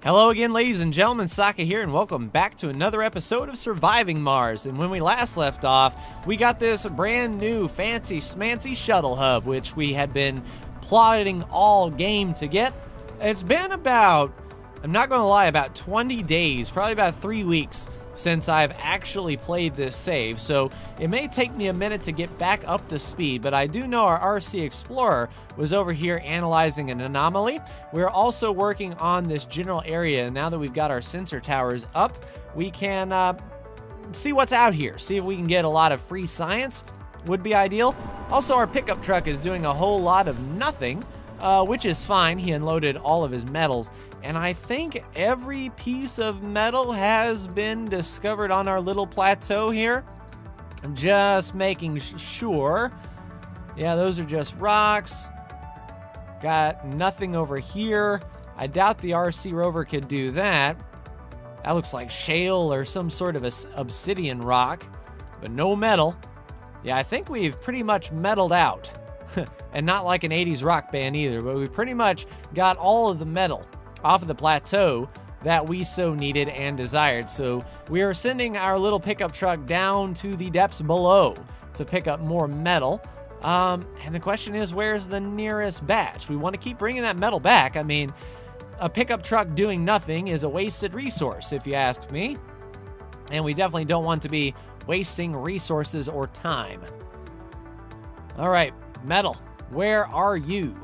Hello again, ladies and gentlemen, Saka here, and welcome back to another episode of Surviving Mars. And when we last left off, we got this brand new fancy smancy shuttle hub, which we had been plotting all game to get. It's been about, I'm not going to lie, about 20 days, probably about 3 weeks since I've actually played this save, so it may take me a minute to get back up to speed, but I do know our RC Explorer was over here analyzing an anomaly. We're also working on this general area, and now that we've got our sensor towers up, we can see what's out here, see if we can get a lot of free science, would be ideal. Also, our pickup truck is doing a whole lot of nothing, which is fine. He unloaded all of his metals, and I think every piece of metal has been discovered on our little plateau here. I'm just making sure. Yeah, those are just rocks. Got nothing over here. I doubt the RC rover could do that. That looks like shale or some sort of obsidian rock, but no metal. Yeah, I think we've pretty much metaled out. And not like an 80s rock band either, but we pretty much got all of the metal off of the plateau that we so needed and desired. So we are sending our little pickup truck down to the depths below to pick up more metal. And the question is, where's the nearest batch? We want to keep bringing that metal back. I mean, a pickup truck doing nothing is a wasted resource, if you ask me. And we definitely don't want to be wasting resources or time. All right, metal. Where are you?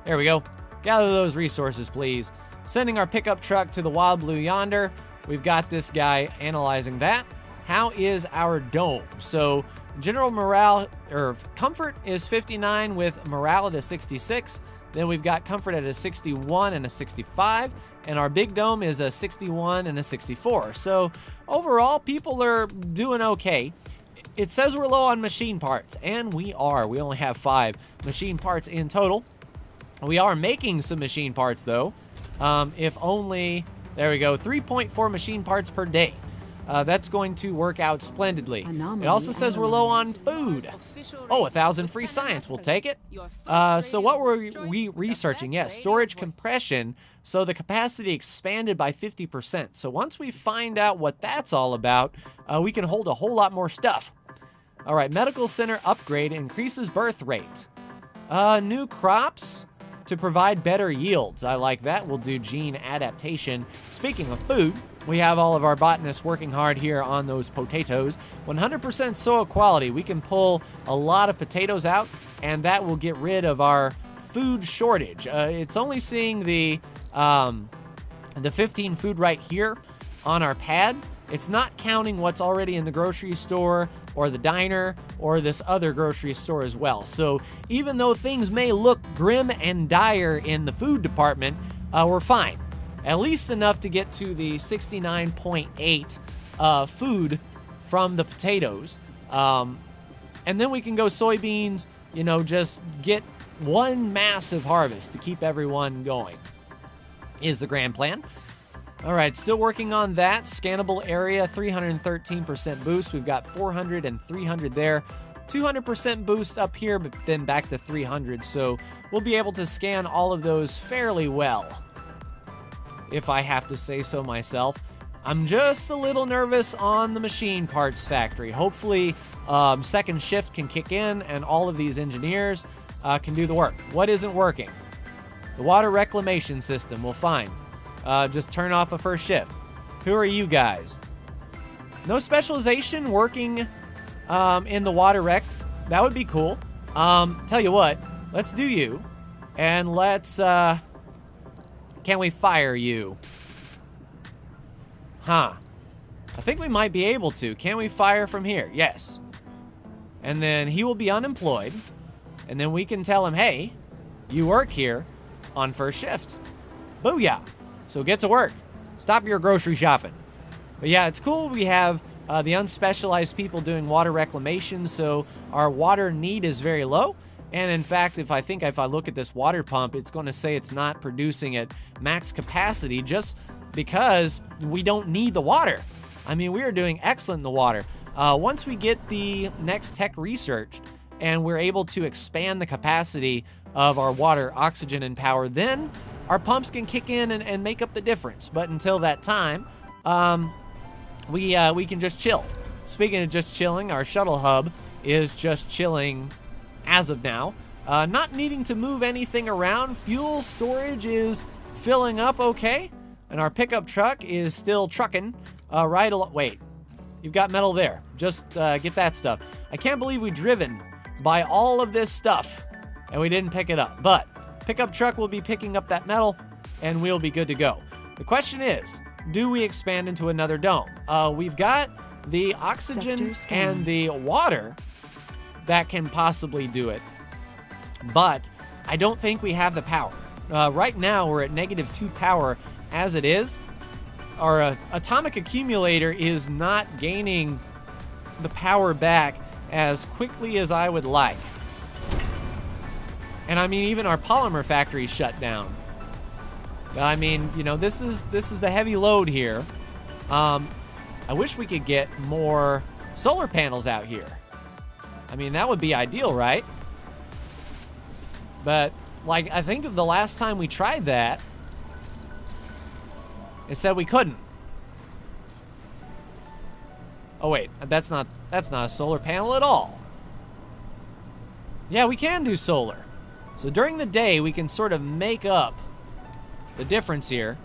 There we go. Gather those resources, please. Sending our pickup truck to the wild blue yonder. We've got this guy analyzing that. How is our dome? So general morale, or comfort is 59 with morale at a 66. Then we've got comfort at a 61 and a 65. And our big dome is a 61 and a 64. So overall, people are doing okay. It says we're low on machine parts, and we are. We only have 5 machine parts in total. We are making some machine parts, though. If only, there we go, 3.4 machine parts per day. That's going to work out splendidly. It also says we're low on food. Oh, 1,000 free science. We'll take it. So what were we researching? Yes, storage compression. So the capacity expanded by 50%. So once we find out what that's all about, we can hold a whole lot more stuff. All right, medical center upgrade increases birth rate. New crops to provide better yields. I like that. We'll do gene adaptation. Speaking of food, we have all of our botanists working hard here on those potatoes. 100% soil quality. We can pull a lot of potatoes out, and that will get rid of our food shortage. It's only seeing the 15 food right here on our pad. It's not counting what's already in the grocery store or the diner or this other grocery store as well. So even though things may look grim and dire in the food department, we're fine. At least enough to get to the 69.8 food from the potatoes. And then we can go soybeans, you know, just get one massive harvest to keep everyone going is the grand plan. All right, still working on that. Scannable area, 313% boost. We've got 400 and 300 there. 200% boost up here, but then back to 300. So we'll be able to scan all of those fairly well, if I have to say so myself. I'm just a little nervous on the machine parts factory. Hopefully, second shift can kick in and all of these engineers can do the work. What isn't working? The water reclamation system, we'll find. Just turn off a first shift. Who are you guys? No specialization working in the water rec. That would be cool. Tell you what, let's do you. And let's, can we fire you? Huh. I think we might be able to. Can we fire from here? Yes. And then he will be unemployed. And then we can tell him, hey, you work here on first shift. Booyah. So get to work. Stop your grocery shopping. But yeah, it's cool. We have the unspecialized people doing water reclamation, so our water need is very low. And in fact, if I look at this water pump, it's going to say it's not producing at max capacity just because we don't need the water. I mean, we are doing excellent in the water. Once we get the next tech research and we're able to expand the capacity of our water, oxygen, and power, then our pumps can kick in and make up the difference. But until that time, we can just chill. Speaking of just chilling, our shuttle hub is just chilling as of now. Not needing to move anything around. Fuel storage is filling up okay. And our pickup truck is still trucking right along. Wait, you've got metal there. Just get that stuff. I can't believe we driven by all of this stuff and we didn't pick it up. But pickup truck will be picking up that metal and we'll be good to go. The question is, do we expand into another dome? We've got the oxygen and the water that can possibly do it, but I don't think we have the power. Right now, we're at -2 power as it is. Our atomic accumulator is not gaining the power back as quickly as I would like. And I mean, even our polymer factory shut down. I mean, you know, this is the heavy load here. I wish we could get more solar panels out here. I mean, that would be ideal, right? But, like, I think of the last time we tried that, it said we couldn't. Oh, wait, that's not a solar panel at all. Yeah, we can do solar. So during the day, we can sort of make up the difference here.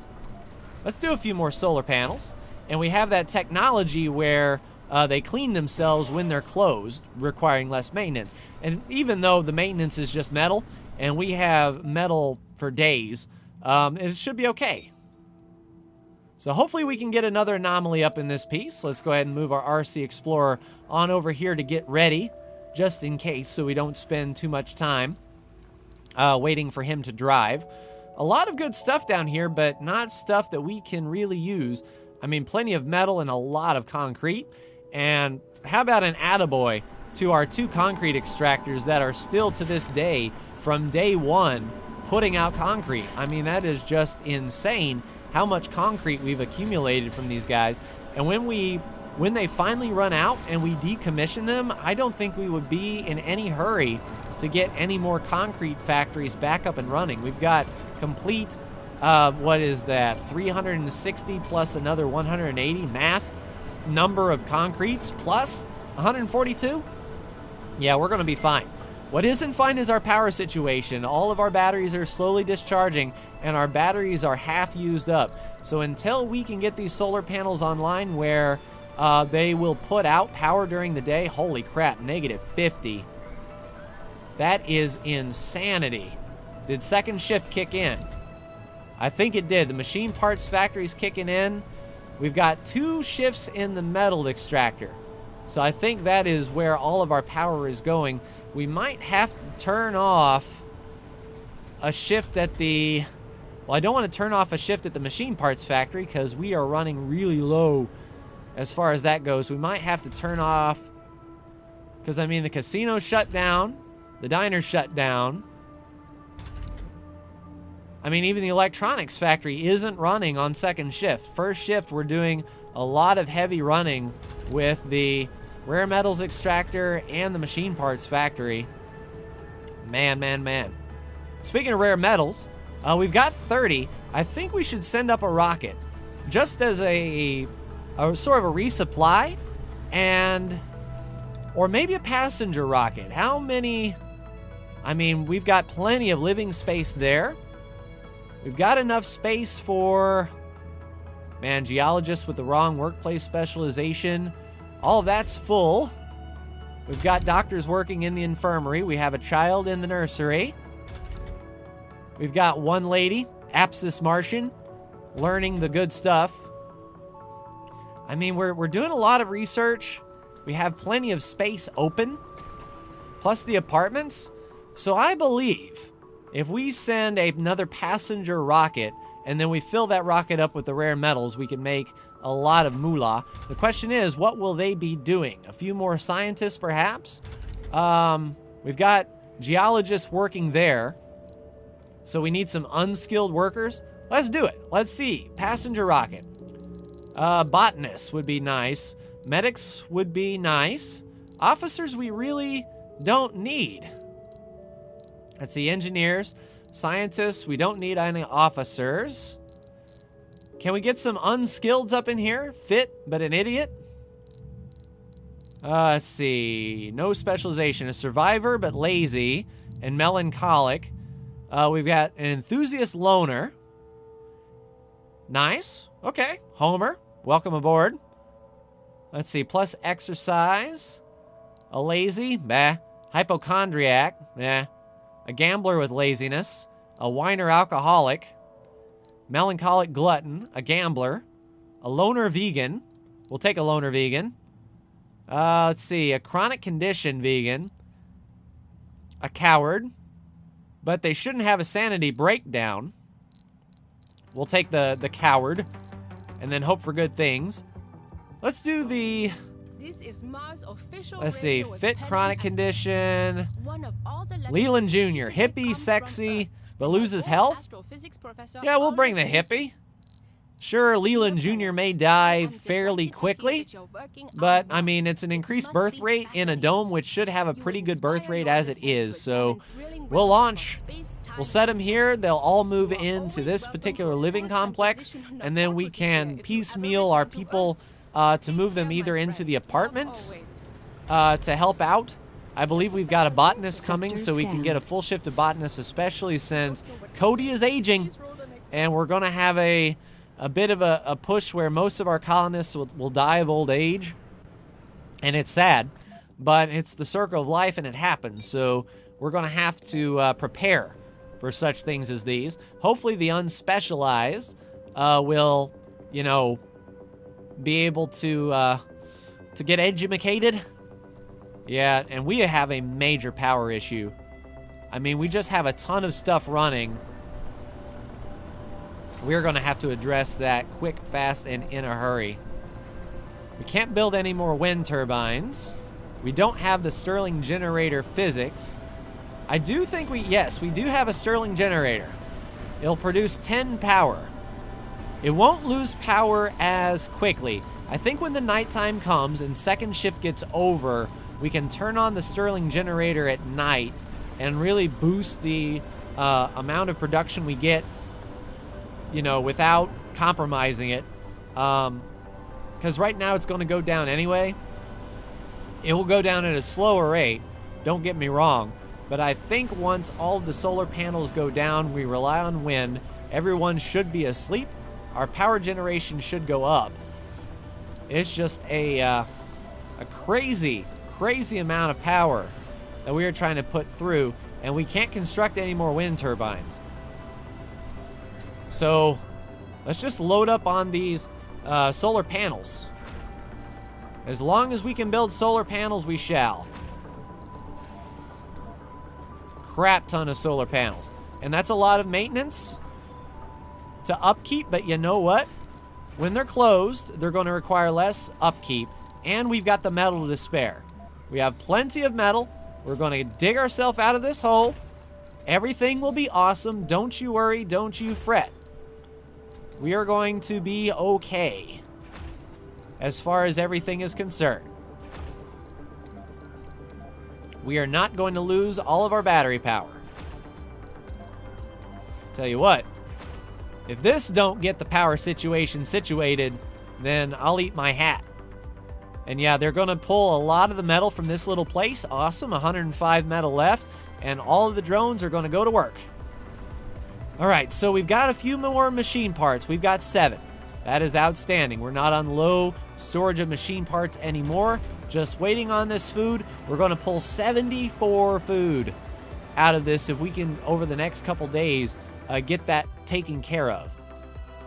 Let's do a few more solar panels. And we have that technology where they clean themselves when they're closed, requiring less maintenance. And even though the maintenance is just metal, and we have metal for days, it should be okay. So hopefully we can get another anomaly up in this piece. Let's go ahead and move our RC Explorer on over here to get ready, just in case, so we don't spend too much time waiting for him to drive. A lot of good stuff down here, but not stuff that we can really use. I mean, plenty of metal and a lot of concrete. And how about an attaboy to our 2 concrete extractors that are still to this day, from day one, putting out concrete. I mean, that is just insane how much concrete we've accumulated from these guys. And when they finally run out and we decommission them, I don't think we would be in any hurry to get any more concrete factories back up and running. We've got complete, what is that, 360 plus another 180 math number of concretes plus 142? Yeah, we're gonna be fine. What isn't fine is our power situation. All of our batteries are slowly discharging and our batteries are half used up. So until we can get these solar panels online where they will put out power during the day, holy crap, -50. That is insanity. Did second shift kick in? I think it did. The machine parts factory's kicking in. We've got 2 shifts in the metal extractor. So I think that is where all of our power is going. We might have to turn off a shift at the... Well, I don't want to turn off a shift at the machine parts factory because we are running really low as far as that goes. We might have to turn off... Because, I mean, the casino shut down. The diner shut down. I mean, even the electronics factory isn't running on second shift. First shift, we're doing a lot of heavy running with the rare metals extractor and the machine parts factory. Man, man, man. Speaking of rare metals, we've got 30. I think we should send up a rocket just as a sort of a resupply, and or maybe a passenger rocket. How many? I mean, we've got plenty of living space there. We've got enough space for, man, geologists with the wrong workplace specialization. All that's full. We've got doctors working in the infirmary. We have a child in the nursery. We've got one lady, Asus Martian, learning the good stuff. I mean, we're doing a lot of research. We have plenty of space open, plus the apartments. So I believe if we send another passenger rocket and then we fill that rocket up with the rare metals, we can make a lot of moolah. The question is, what will they be doing? A few more scientists, perhaps? We've got geologists working there, so we need some unskilled workers. Let's do it. Let's see. Passenger rocket. Botanists would be nice. Medics would be nice. Officers we really don't need. Let's see, engineers. scientists. We don't need any officers. Can we get some unskilleds up in here? Fit, but an idiot? Let's see. No specialization. A survivor, but lazy and melancholic. We've got an enthusiast loner. Nice. Okay. Homer, welcome aboard. Let's see. Plus exercise. A lazy. Bah. Hypochondriac. Nah. A gambler with laziness. A whiner alcoholic. Melancholic glutton. A gambler. A loner vegan. We'll take a loner vegan. Let's see. A chronic condition vegan. A coward. But they shouldn't have a sanity breakdown. We'll take the coward. And then hope for good things. Let's do the... This is Mars official. Let's see. Fit chronic condition. Leland Jr. Hippie, sexy, but loses health? Yeah, we'll bring the hippie. Sure, Leland Jr. may die fairly quickly, but, I mean, it's an increased birth rate in a dome, which should have a pretty good birth rate as it is. So, we'll launch. We'll set them here. They'll all move into this particular living complex, and then we can piecemeal our people to move them either into the apartments to help out. I believe we've got a botanist coming, so we can get a full shift of botanists, especially since Cody is aging, and we're going to have a bit of a push where most of our colonists will die of old age. And it's sad, but it's the circle of life and it happens. So we're going to have to prepare for such things as these. Hopefully the unspecialized will, you know, be able to get educated. Yeah, and we have a major power issue. I mean, we just have a ton of stuff running. We're going to have to address that quick, fast, and in a hurry. We can't build any more wind turbines. We don't have the Stirling generator physics. I do think yes, we do have a Stirling generator. It'll produce 10 power. It won't lose power as quickly. I think when the nighttime comes and second shift gets over, we can turn on the Stirling generator at night and really boost the amount of production we get, you know, without compromising it. Because right now it's going to go down anyway. It will go down at a slower rate, don't get me wrong. But I think once all of the solar panels go down, we rely on wind, everyone should be asleep, our power generation should go up. It's just a crazy, crazy amount of power that we are trying to put through, and we can't construct any more wind turbines. So let's just load up on these solar panels. As long as we can build solar panels, we shall. Crap ton of solar panels. And that's a lot of maintenance to upkeep, but you know what? When they're closed, they're going to require less upkeep, and we've got the metal to spare. We have plenty of metal. We're going to dig ourselves out of this hole. Everything will be awesome. Don't you worry. Don't you fret. We are going to be okay as far as everything is concerned. We are not going to lose all of our battery power. Tell you what, if this don't get the power situation situated, then I'll eat my hat. And yeah, they're going to pull a lot of the metal from this little place. Awesome, 105 metal left, and all of the drones are going to go to work. All right, so we've got a few more machine parts. We've got 7. That is outstanding. We're not on low storage of machine parts anymore. Just waiting on this food. We're going to pull 74 food out of this if we can, over the next couple days, get that taken care of.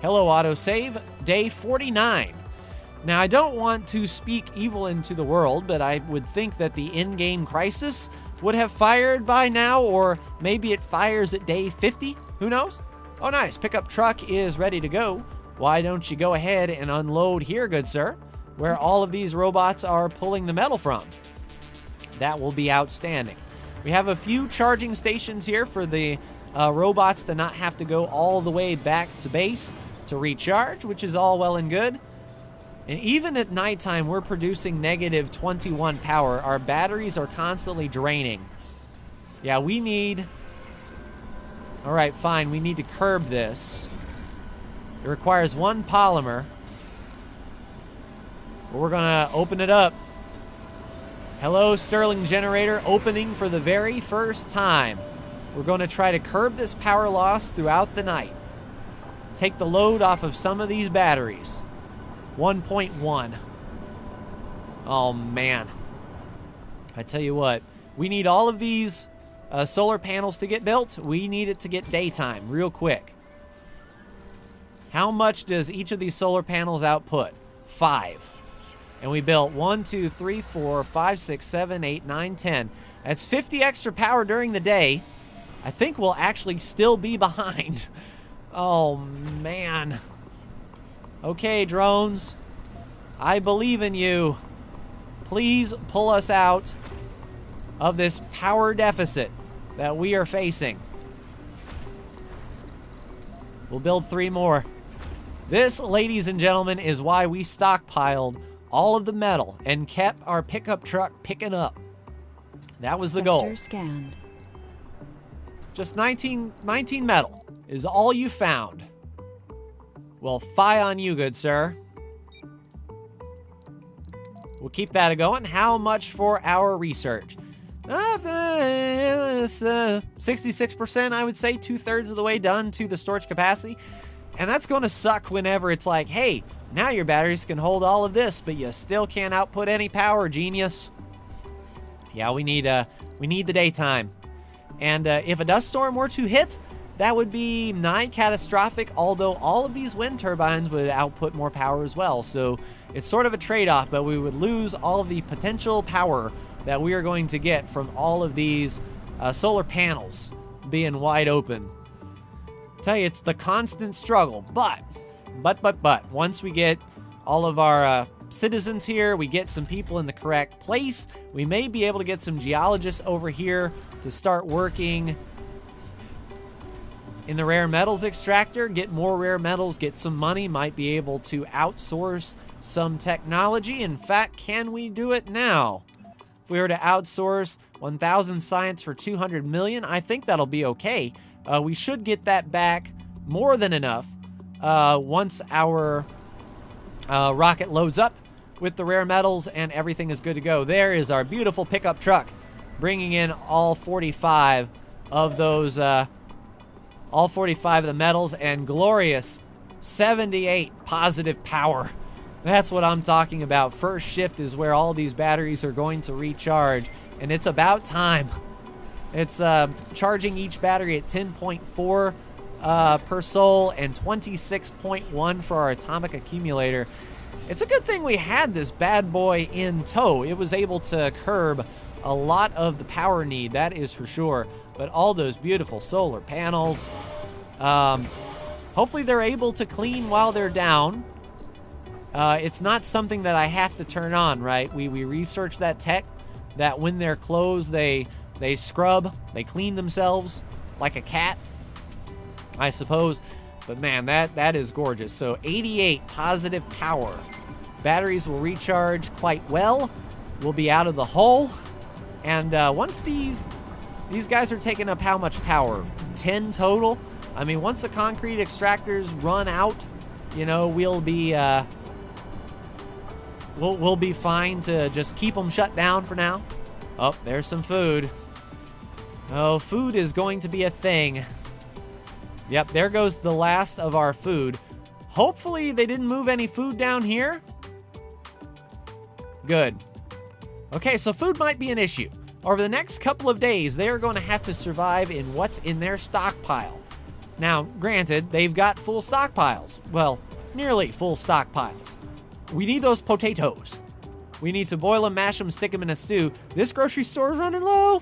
Hello, autosave. Day 49. Now, I don't want to speak evil into the world, but I would think that the in-game crisis would have fired by now, or maybe it fires at day 50. Who knows? Oh, nice. Pickup truck is ready to go. Why don't you go ahead and unload here, good sir, where all of these robots are pulling the metal from. That will be outstanding. We have a few charging stations here for the robots to not have to go all the way back to base to recharge, which is all well and good. And even at nighttime, we're producing negative 21 power. Our batteries are constantly draining. Yeah, we need All right, fine. We need to curb this. It requires 1 polymer. But we're going to open it up. Hello, Stirling generator, opening for the very first time. We're going to try to curb this power loss throughout the night. Take the load off of some of these batteries. 1.1. Oh, man. I tell you what, we need all of these solar panels to get built. We need it to get daytime real quick. How much does each of these solar panels output? 5. And we built 1, 2, 3, 4, 5, 6, 7, 8, 9, 10. That's 50 extra power during the day. I think we'll actually still be behind. Oh, man. Okay, drones. I believe in you. Please pull us out of this power deficit that we are facing. We'll build 3 more. This, ladies and gentlemen, is why we stockpiled all of the metal and kept our pickup truck picking up. That was the goal. Scanned. Just 19 metal is all you found. Well, fie on you, good sir. We'll keep that going. How much for our research? 66%, I would say, 2/3 of the way done to the storage capacity. And that's going to suck whenever it's like, hey, now your batteries can hold all of this, but you still can't output any power, genius. Yeah, we need the daytime. And if a dust storm were to hit, that would be nigh catastrophic, although all of these wind turbines would output more power as well. So it's sort of a trade-off, but we would lose all of the potential power that we are going to get from all of these solar panels being wide open. Tell you, it's the constant struggle, but once we get all of our citizens here, we get some people in the correct place, we may be able to get some geologists over here to start working in the rare metals extractor, get more rare metals, get some money, might be able to outsource some technology. In fact, can we do it now? If we were to outsource 1,000 science for 200 million, I think that'll be okay. We should get that back more than enough once our rocket loads up with the rare metals and everything is good to go. There is our beautiful pickup truck bringing in all 45 of those, all 45 of the metals and glorious 78 positive power. That's what I'm talking about. First shift is where all these batteries are going to recharge, and it's about time. It's charging each battery at 10.4 per soul and 26.1 for our atomic accumulator. It's a good thing we had this bad boy in tow. It was able to curb a lot of the power need, that is for sure. But all those beautiful solar panels, hopefully they're able to clean while they're down. It's not something that I have to turn on, right? We researched that tech, that when they're closed, they scrub, they clean themselves like a cat, I suppose. But man, that is gorgeous. So 88 positive power. Batteries will recharge quite well. We'll be out of the hole. And once these guys are taking up how much power? 10 total? I mean, once the concrete extractors run out, you know, we'll be fine to just keep them shut down for now. Oh, there's some food. Oh, food is going to be a thing. Yep, there goes the last of our food. Hopefully they didn't move any food down here. Good. Okay, so food might be an issue. Over the next couple of days, they are going to have to survive in what's in their stockpile. Now, granted, they've got full stockpiles. Well, nearly full stockpiles. We need those potatoes. We need to boil them, mash them, stick them in a stew. This grocery store is running low.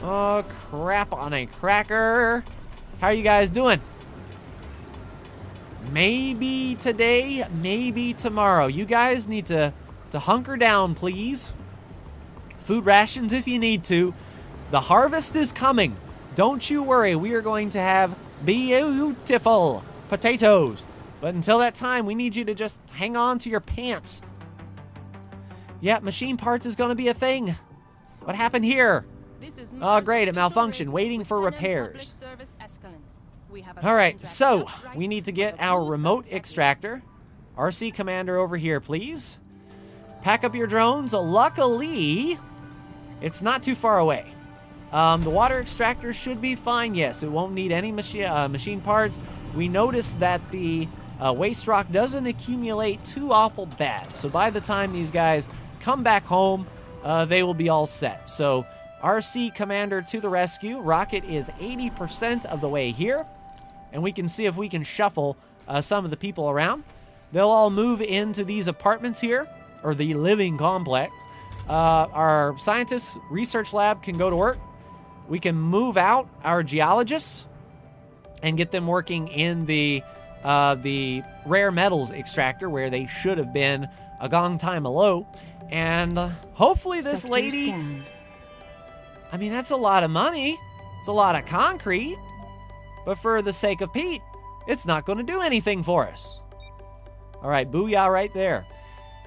Oh, crap on a cracker. How are you guys doing? Maybe today, maybe tomorrow. You guys need to hunker down, please. Food rations if you need to. The harvest is coming. Don't you worry. We are going to have beautiful potatoes. But until that time, we need you to just hang on to your pants. Yeah, machine parts is going to be a thing. What happened here? Oh, great, it malfunctioned. Waiting for repairs. All right, so we need to get our remote extractor. RC Commander over here, please. Pack up your drones. Luckily, it's not too far away. The water extractor should be fine. Yes, it won't need any machine parts. We noticed that the waste rock doesn't accumulate too awful bad. So by the time these guys come back home, they will be all set. So RC Commander to the rescue. Rocket is 80% of the way here. And we can see if we can shuffle some of the people around. They'll all move into these apartments here, or the living complex. Our scientists research lab can go to work. We can move out our geologists and get them working in the rare metals extractor, where they should have been a gong time ago. And hopefully this lady... Scanned. I mean, that's a lot of money. It's a lot of concrete. But for the sake of Pete, it's not going to do anything for us. All right, booyah right there.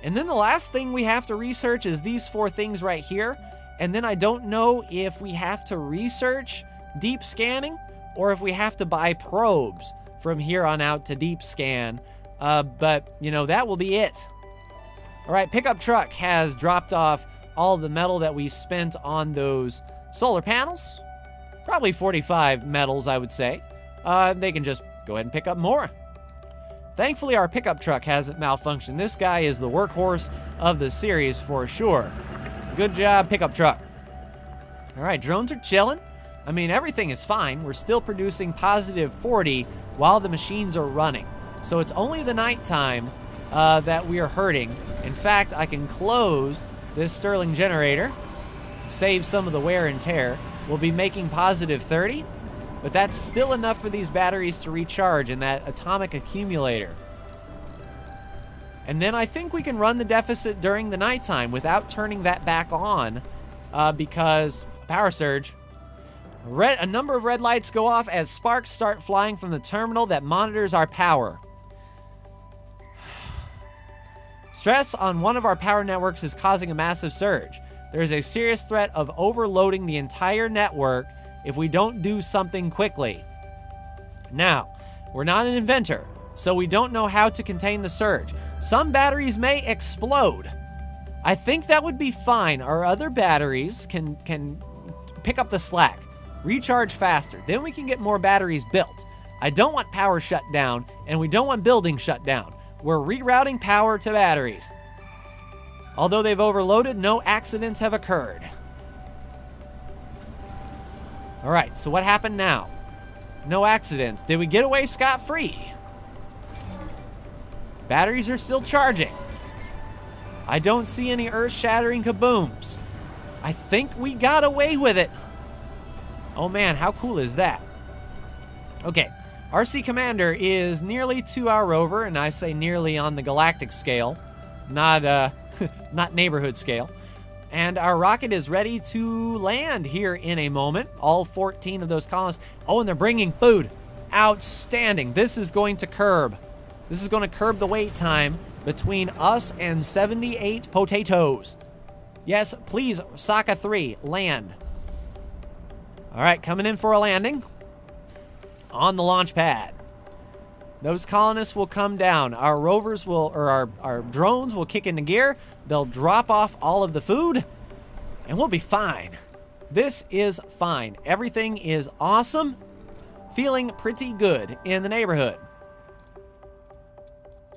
And then the last thing we have to research is these 4 things right here. And then I don't know if we have to research deep scanning or if we have to buy probes from here on out to deep scan. But, you know, that will be it. All right, pickup truck has dropped off all the metal that we spent on those solar panels. Probably 45 metals, I would say. They can just go ahead and pick up more. Thankfully, our pickup truck hasn't malfunctioned. This guy is the workhorse of the series for sure. Good job, pickup truck. All right, drones are chilling. I mean, everything is fine. We're still producing positive 40 while the machines are running. So it's only the nighttime that we are hurting. In fact, I can close this Stirling generator, save some of the wear and tear. We'll be making positive 30, but that's still enough for these batteries to recharge in that atomic accumulator. And then I think we can run the deficit during the nighttime without turning that back on because power surge. A number of red lights go off as sparks start flying from the terminal that monitors our power. Stress on one of our power networks is causing a massive surge. There is a serious threat of overloading the entire network if we don't do something quickly. Now, we're not an inventor, so we don't know how to contain the surge. Some batteries may explode. I think that would be fine. Our other batteries can pick up the slack, recharge faster. Then we can get more batteries built. I don't want power shut down, and we don't want buildings shut down. We're rerouting power to batteries. Although they've overloaded, no accidents have occurred. All right, so what happened now? No accidents. Did we get away scot-free? Batteries are still charging. I don't see any earth-shattering kabooms. I think we got away with it. Oh man, how cool is that? Okay, RC Commander is nearly 2-hour rover, and I say nearly on the galactic scale, not not neighborhood scale. And our rocket is ready to land here in a moment. All 14 of those colonists. Oh, and they're bringing food. Outstanding. This is going to curb. This is going to curb the wait time between us and 78 potatoes. Yes, please, Sokka 3, land. All right, coming in for a landing on the launch pad. Those colonists will come down. Our rovers will, or our drones will kick into gear. They'll drop off all of the food, and we'll be fine. This is fine. Everything is awesome. Feeling pretty good in the neighborhood.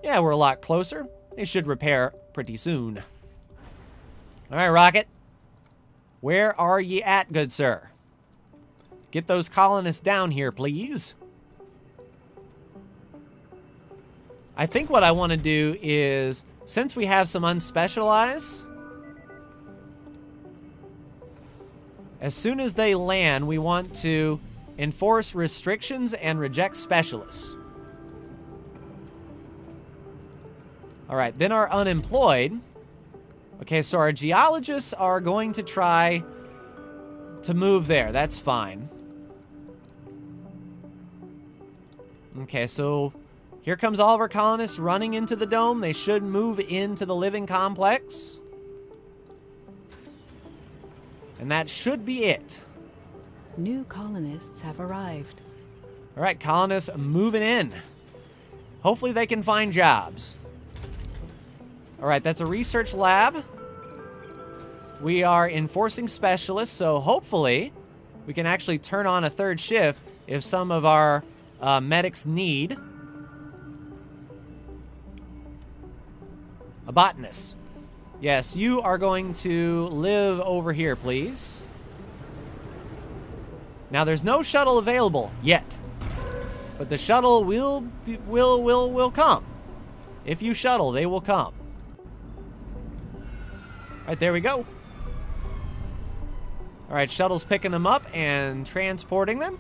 Yeah, we're a lot closer. They should repair pretty soon. All right, Rocket. Where are ye at, good sir? Get those colonists down here, please. I think what I want to do is, since we have some unspecialized, as soon as they land, we want to enforce restrictions and reject specialists. All right, then our unemployed. Okay, so our geologists are going to try to move there. That's fine. Okay, so here comes all of our colonists running into the dome. They should move into the living complex. And that should be it. New colonists have arrived. All right, colonists moving in. Hopefully they can find jobs. All right, that's a research lab. We are enforcing specialists, so hopefully we can actually turn on a third shift if some of our medics need. A botanist. Yes, you are going to live over here, please. Now, there's no shuttle available yet, but the shuttle will come. If you shuttle, they will come. Right, there we go. All right, shuttle's picking them up and transporting them.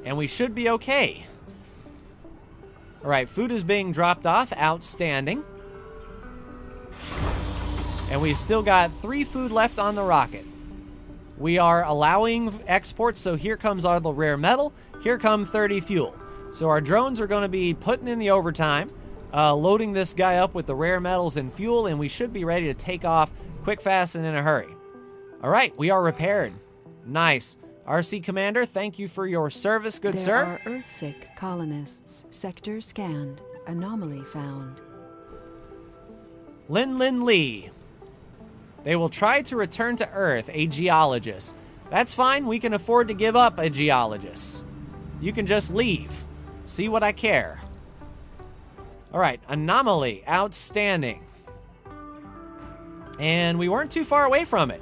And we should be okay. All right, food is being dropped off. Outstanding. And we've still got 3 food left on the rocket. We are allowing exports, so here comes all the rare metal. Here come 30 fuel. So our drones are going to be putting in the overtime, loading this guy up with the rare metals and fuel, and we should be ready to take off quick, fast, and in a hurry. All right, we are repaired. Nice. RC Commander, thank you for your service, good sir. There are Earthsick colonists. Sector scanned. Anomaly found. Lin Lee. They will try to return to Earth, a geologist. That's fine, we can afford to give up a geologist. You can just leave. See what I care. All right, anomaly, outstanding. And we weren't too far away from it.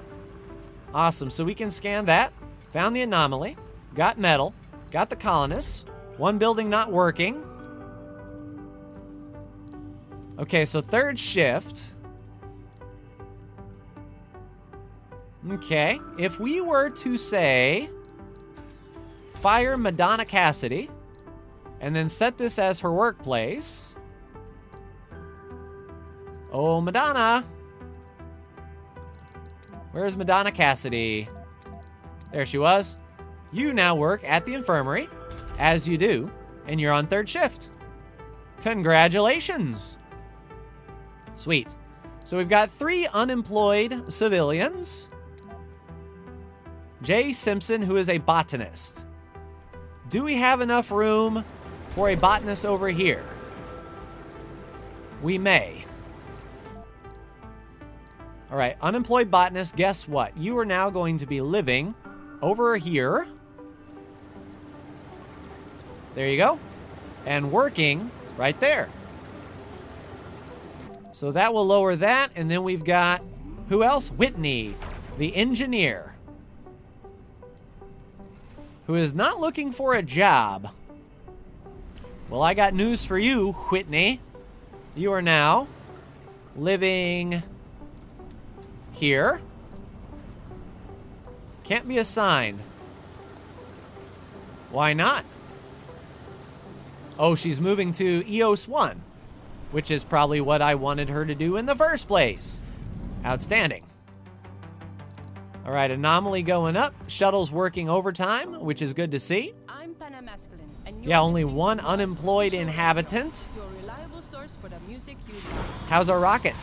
Awesome, so we can scan that. Found the anomaly, got metal, got the colonists. One building not working. Okay, so third shift. Okay, if we were to say, fire Madonna Cassidy, and then set this as her workplace. Oh, Madonna. Where's Madonna Cassidy? There she was. You now work at the infirmary, as you do, and you're on third shift. Congratulations. Sweet. So we've got 3 unemployed civilians. Jay Simpson, who is a botanist. Do we have enough room for a botanist over here? We may. All right, unemployed botanist, guess what? You are now going to be living over here. There you go. And working right there. So that will lower that, and then we've got, who else? Whitney, the engineer, who is not looking for a job. Well, I got news for you, Whitney. You are now living here. Can't be assigned. Why not? Oh, she's moving to EOS 1, which is probably what I wanted her to do in the first place. Outstanding. All right, anomaly going up. Shuttle's working overtime, which is good to see. I'm Panamasculine, and Yeah, only 1 unemployed inhabitant. your reliable source for the music you love. How's our rocket?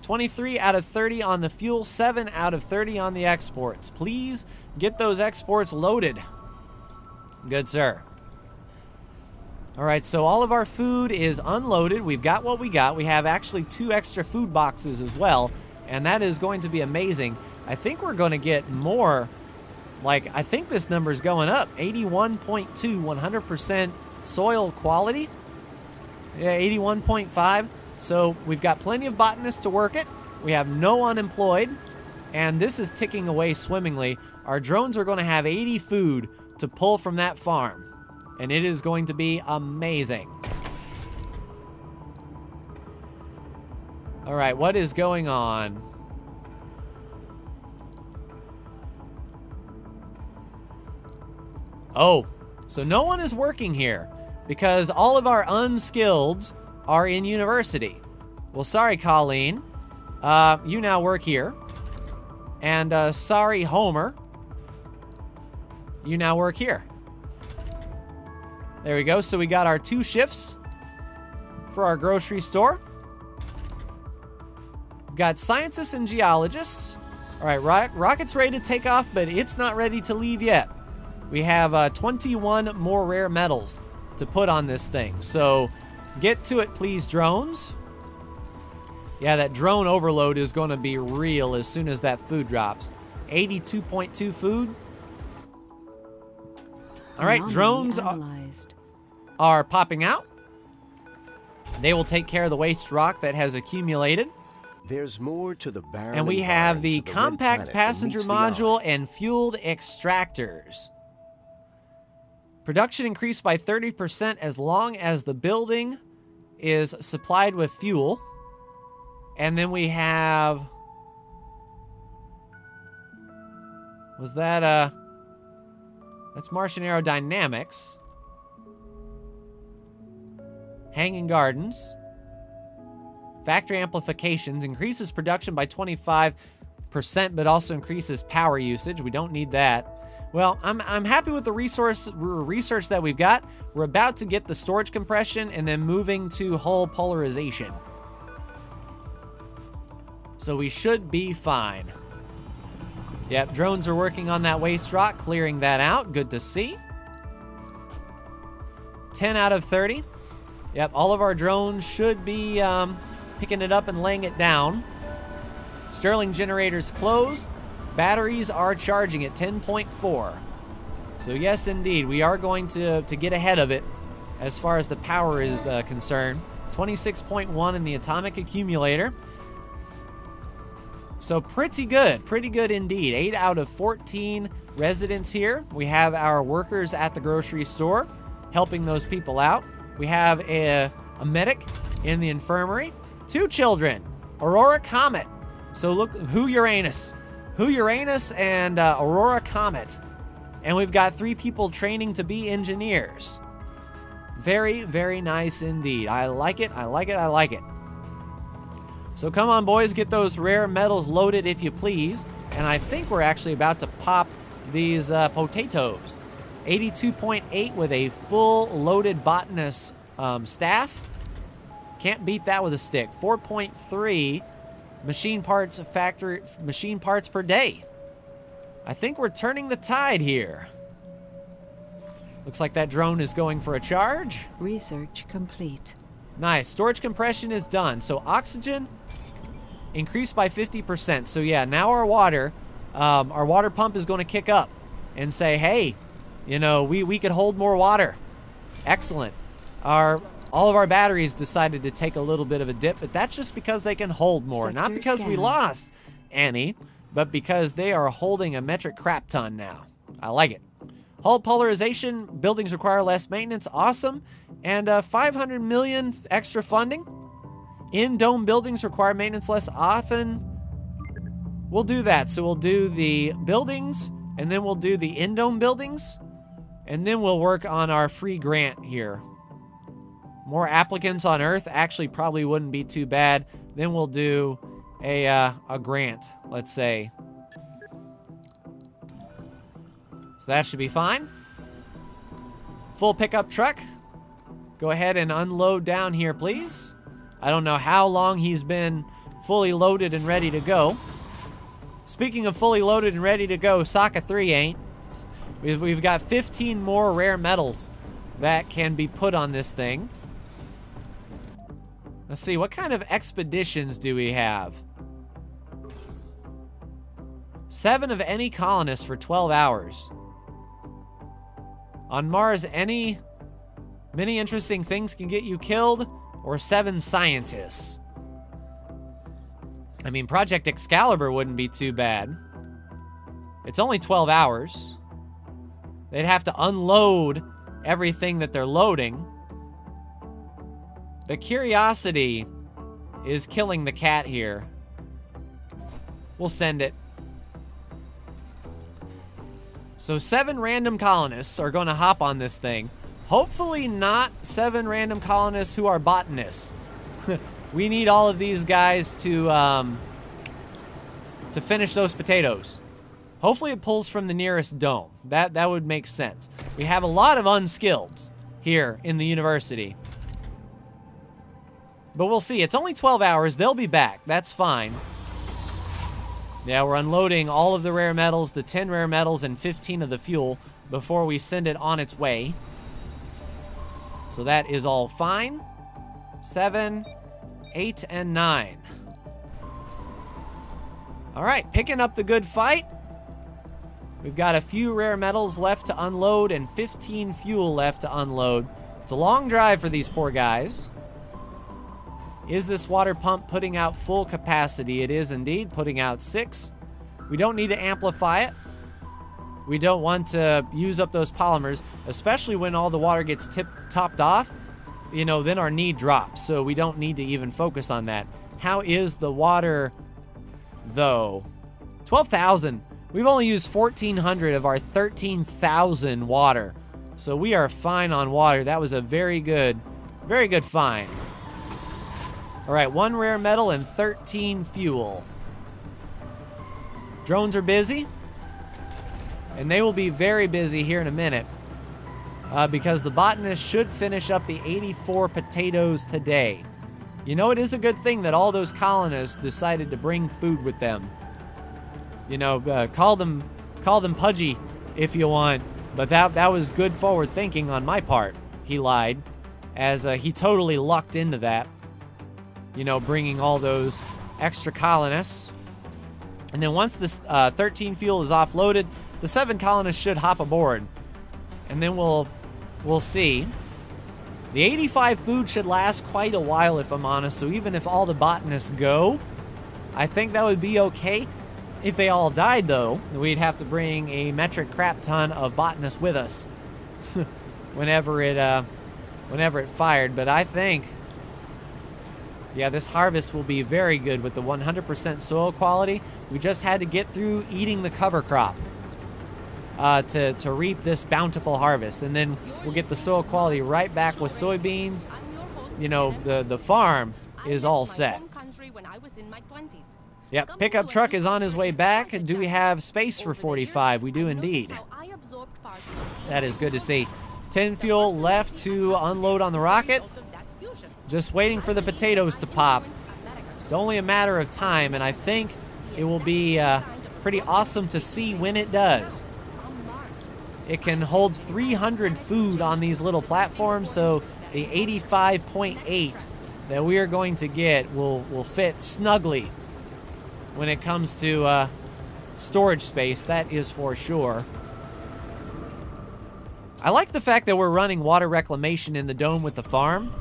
23 out of 30 on the fuel, 7 out of 30 on the exports. Please get those exports loaded. Good, sir. All right, so all of our food is unloaded. We've got what we got. We have actually 2 extra food boxes as well, and that is going to be amazing. I think we're going to get more. Like, I think this number is going up. 81.2, 100% soil quality. Yeah, 81.5. So we've got plenty of botanists to work it. We have no unemployed, and this is ticking away swimmingly. Our drones are going to have 80 food to pull from that farm, and it is going to be amazing. All right, what is going on? Oh, so no one is working here because all of our unskilleds are in university. Well, sorry, Colleen. You now work here. And sorry, Homer. You now work here. There we go. So we got our 2 shifts for our grocery store. We've got scientists and geologists All right, rocket's ready to take off, but it's not ready to leave yet. We have 21 more rare metals to put on this thing. So get to it, please, drones. Yeah, that drone overload is going to be real as soon as that food drops. 82.2 food. All right, drones are popping out. They will take care of the waste rock that has accumulated. There's more to the barren and we have the of the red compact planet passenger than meets the module eye. and fueled extractors. Production increased by 30% as long as the building is supplied with fuel. And then we have... Was that, that's Martian Aerodynamics. Hanging Gardens. Factory amplifications increases production by 25%, but also increases power usage. We don't need that. Well, I'm happy with the research that we've got. We're about to get the storage compression and then moving to hull polarization. So we should be fine. Yep, drones are working on that waste rock, clearing that out. Good to see. 10 out of 30. Yep, all of our drones should be picking it up and laying it down. Stirling generators closed. Batteries are charging at 10.4. So yes, indeed, we are going to get ahead of it as far as the power is concerned. 26.1 in the atomic accumulator. So pretty good indeed. 8 out of 14 residents here. We have our workers at the grocery store helping those people out. We have a medic in the infirmary. 2 children. Aurora Comet. So look, Who Uranus and Aurora Comet. And we've got 3 people training to be engineers. Very, very nice indeed. I like it. So come on, boys, get those rare metals loaded if you please. And I think we're actually about to pop these potatoes. 82.8 with a full loaded botanist staff. Can't beat that with a stick. 4.3 machine parts per day. I think we're turning the tide here. Looks like that drone is going for a charge. Research complete. Nice. Storage compression is done. So oxygen increased by 50%. So yeah, now our water pump is going to kick up and say, hey, you know, we could hold more water. Excellent. All of our batteries decided to take a little bit of a dip, but that's just because they can hold more. Sector Not because we scan. lost any, but because they are holding a metric crap ton now. I like it. Hull polarization, buildings require less maintenance, awesome. And 500 million extra funding. In-dome buildings require maintenance less often. We'll do that. So we'll do the buildings, and then we'll do the in-dome buildings, and then we'll work on our free grant here. More applicants on Earth actually probably wouldn't be too bad. Then we'll do a grant, let's say. So that should be fine. Full pickup truck. Go ahead and unload down here, please. I don't know how long he's been fully loaded and ready to go. Speaking of fully loaded and ready to go, Sokka 3 ain't. We've got 15 more rare metals that can be put on this thing. Let's see, what kind of expeditions do we have? 7 of any colonist for 12 hours. On Mars, many interesting things can get you killed, or 7 scientists. I mean, Project Excalibur wouldn't be too bad. It's only 12 hours. They'd have to unload everything that they're loading. But Curiosity is killing the cat here. We'll send it. So 7 random colonists are going to hop on this thing. Hopefully not 7 random colonists who are botanists. We need all of these guys to finish those potatoes. Hopefully it pulls from the nearest dome. That would make sense. We have a lot of unskilled here in the university. But we'll see. It's only 12 hours. They'll be back. That's fine. Yeah, we're unloading all of the rare metals, the 10 rare metals and 15 of the fuel before we send it on its way. So that is all fine. 7, 8, and 9. All right, picking up the good fight. We've got a few rare metals left to unload and 15 fuel left to unload. It's a long drive for these poor guys. Is this water pump putting out full capacity? It is indeed putting out 6. We don't need to amplify it. We don't want to use up those polymers, especially when all the water gets topped off. You know, then our need drops, so we don't need to even focus on that. How is the water, though? 12,000. We've only used 1,400 of our 13,000 water, so we are fine on water. That was a very good find. All right, 1 rare metal and 13 fuel. Drones are busy, and they will be very busy here in a minute because the botanist should finish up the 84 potatoes today. You know, it is a good thing that all those colonists decided to bring food with them. You know, call them pudgy if you want, but that was good forward thinking on my part. He lied, as he totally lucked into that. You know, bringing all those extra colonists. And then once this 13 fuel is offloaded, the 7 colonists should hop aboard. And then we'll see. The 85 food should last quite a while, if I'm honest. So even if all the botanists go, I think that would be okay. If they all died, though, we'd have to bring a metric crap ton of botanists with us whenever it fired. But I think, yeah, this harvest will be very good with the 100% soil quality. We just had to get through eating the cover crop to reap this bountiful harvest. And then we'll get the soil quality right back with soybeans. You know, the farm is all set. Yep, pickup truck is on his way back. Do we have space for 45? We do indeed. That is good to see. 10 fuel left to unload on the rocket. Just waiting for the potatoes to pop. It's only a matter of time, and I think it will be pretty awesome to see when it does. It can hold 300 food on these little platforms, so the 85.8 that we are going to get will fit snugly when it comes to storage space, that is for sure. I like the fact that we're running water reclamation in the dome with the farm.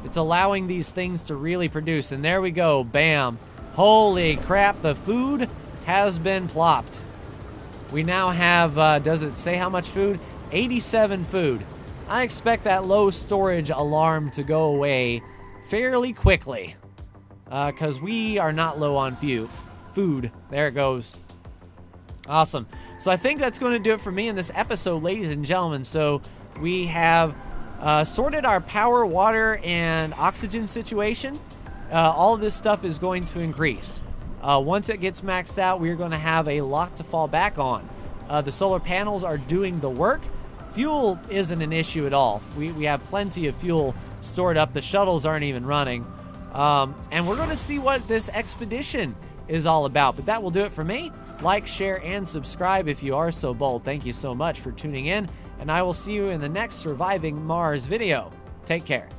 It's allowing these things to really produce. And there we go, bam. Holy crap, the food has been plopped. We now have, does it say how much food? 87 food. I expect that low storage alarm to go away fairly quickly. Because we are not low on food. There it goes. Awesome. So I think that's going to do it for me in this episode, ladies and gentlemen. So we have sorted our power, water, and oxygen situation. All of this stuff is going to increase. Once it gets maxed out, we're going to have a lot to fall back on. The solar panels are doing the work. Fuel isn't an issue at all. We have plenty of fuel stored up. The shuttles aren't even running. And we're going to see what this expedition is all about. But that will do it for me. Like, share, and subscribe if you are so bold. Thank you so much for tuning in, and I will see you in the next Surviving Mars video. Take care.